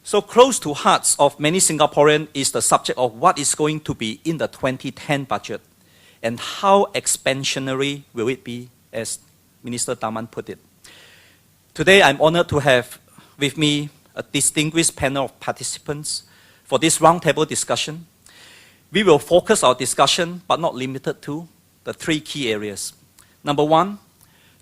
So close to hearts of many Singaporeans is the subject of what is going to be in the 2010 budget and how expansionary will it be, as Minister Tharman put it. Today, I'm honored to have with me a distinguished panel of participants for this roundtable discussion. We will focus our discussion, but not limited to, the three key areas. Number one,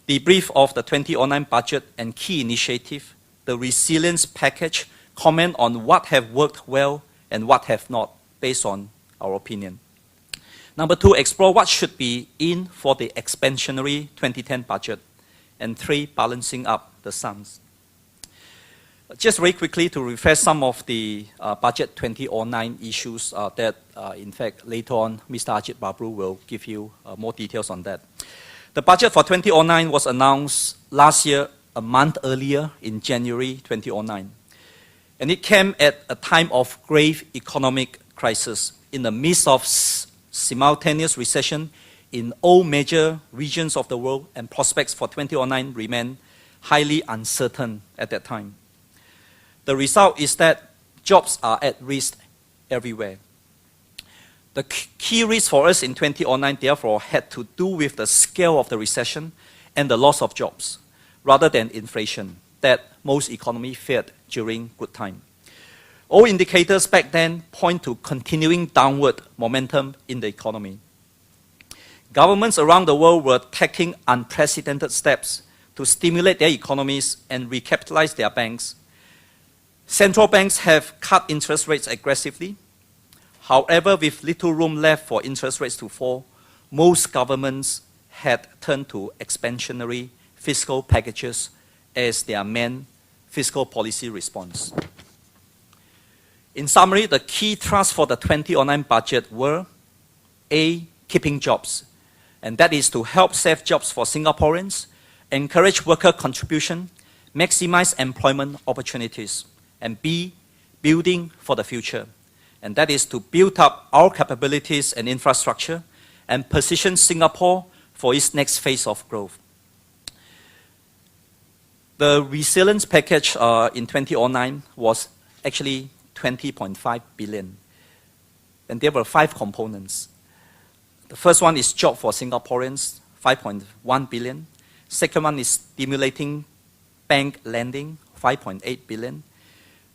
debrief of the 2009 budget and key initiative, the resilience package, comment on what have worked well and what have not, based on our opinion. Number two, explore what should be in for the expansionary 2010 budget. And three, balancing up the sums. Just very quickly to refresh some of the budget 2009 issues that, in fact, later on, Mr. Ajit Babru will give you more details on that. The budget for 2009 was announced last year, a month earlier, in January 2009. And it came at a time of grave economic crisis in the midst of simultaneous recession in all major regions of the world, and prospects for 2009 remain highly uncertain at that time. The result is that jobs are at risk everywhere. The key risk for us in 2009, therefore, had to do with the scale of the recession and the loss of jobs, rather than inflation that most economies feared during good time. All indicators back then point to continuing downward momentum in the economy. Governments around the world were taking unprecedented steps to stimulate their economies and recapitalize their banks. Central banks have cut interest rates aggressively. However, with little room left for interest rates to fall, most governments had turned to expansionary fiscal packages as their main fiscal policy response. In summary, the key thrust for the 2009 budget were A, keeping jobs, and that is to help save jobs for Singaporeans, encourage worker contribution, maximize employment opportunities, and B, building for the future, and that is to build up our capabilities and infrastructure and position Singapore for its next phase of growth. The resilience package in 2009 was actually 20.5 billion, and there were 5 components. The first one is job for Singaporeans, 5.1 billion. Second one is stimulating bank lending, 5.8 billion.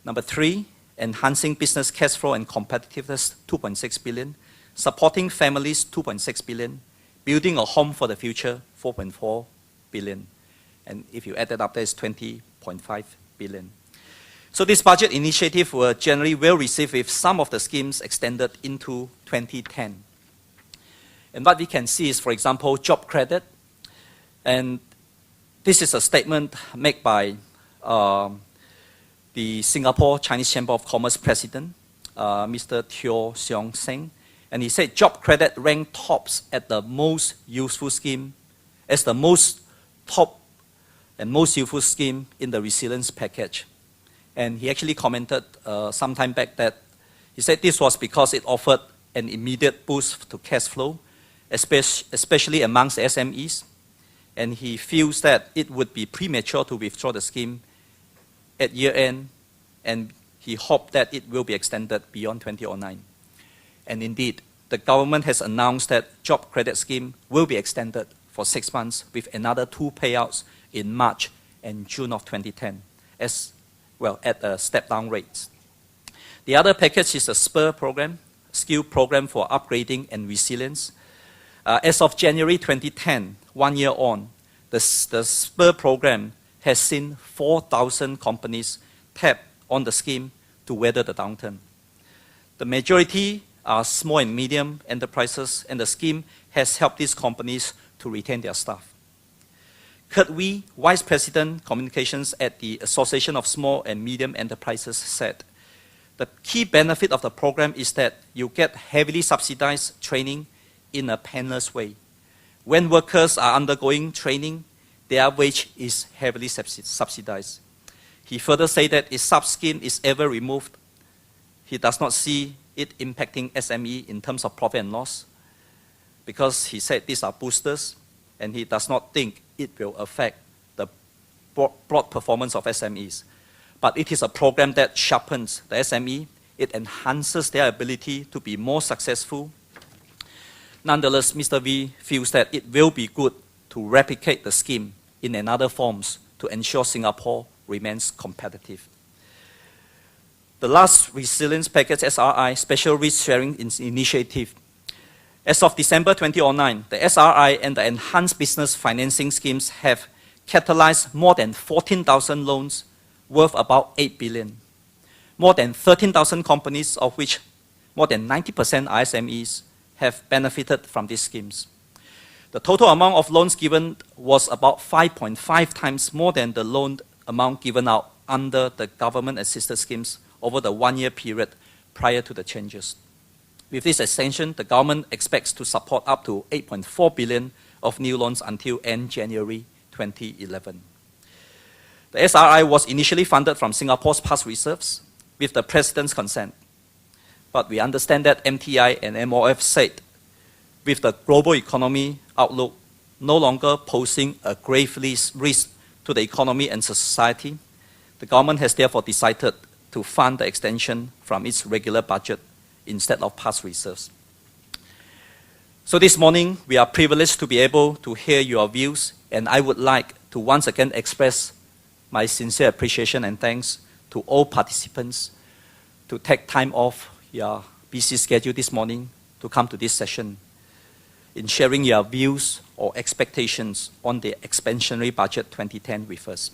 Number 3, enhancing business cash flow and competitiveness, 2.6 billion. Supporting families, 2.6 billion. Building a home for the future, 4.4 billion. And if you add that up, there's 20.5 billion. So this budget initiative were generally well received, with some of the schemes extended into 2010. And what we can see is, for example, job credit. And this is a statement made by the Singapore Chinese Chamber of Commerce President, Mr. Teo Seong Seng. And he said job credit ranked tops at the most useful scheme, as the most top and most useful scheme in the resilience package. And he actually commented some time back that he said this was because it offered an immediate boost to cash flow, especially amongst SMEs. And he feels that it would be premature to withdraw the scheme at year end, and he hoped that it will be extended beyond 2009. And indeed, the government has announced that job credit scheme will be extended for 6 months, with another 2 payouts in March and June of 2010, as well at a step-down rates. The other package is a SPUR program, skill program for upgrading and resilience. As of January 2010, 1 year on, the SPUR program has seen 4,000 companies tap on the scheme to weather the downturn. The majority are small and medium enterprises, and the scheme has helped these companies to retain their staff. Kurt Wee, Vice President Communications at the Association of Small and Medium Enterprises, said, the key benefit of the program is that you get heavily subsidized training in a painless way. When workers are undergoing training, their wage is heavily subsidized. He further said that if such scheme is ever removed, he does not see it impacting SME in terms of profit and loss, because he said these are boosters, and he does not think it will affect the broad performance of SMEs. but it is a program that sharpens the SME. It enhances their ability to be more successful. Nonetheless, Mr. V feels that it will be good to replicate the scheme in another forms to ensure Singapore remains competitive. The last resilience package, SRI, Special Risk Sharing Initiative. As of December 2009, the SRI and the Enhanced Business Financing Schemes have catalyzed more than 14,000 loans worth about 8 billion. More than 13,000 companies, of which more than 90% are SMEs, have benefited from these schemes. The total amount of loans given was about 5.5 times more than the loan amount given out under the government-assisted schemes over the one-year period prior to the changes. With this extension, the government expects to support up to 8.4 billion of new loans until end January 2011. The SRI was initially funded from Singapore's past reserves with the President's consent. But we understand that MTI and MOF said, with the global economy outlook no longer posing a grave risk to the economy and society, the government has therefore decided to fund the extension from its regular budget instead of past reserves. So this morning, we are privileged to be able to hear your views, and I would like to once again express my sincere appreciation and thanks to all participants to take time off your busy schedule this morning to come to this session in sharing your views or expectations on the expansionary budget 2010 with us.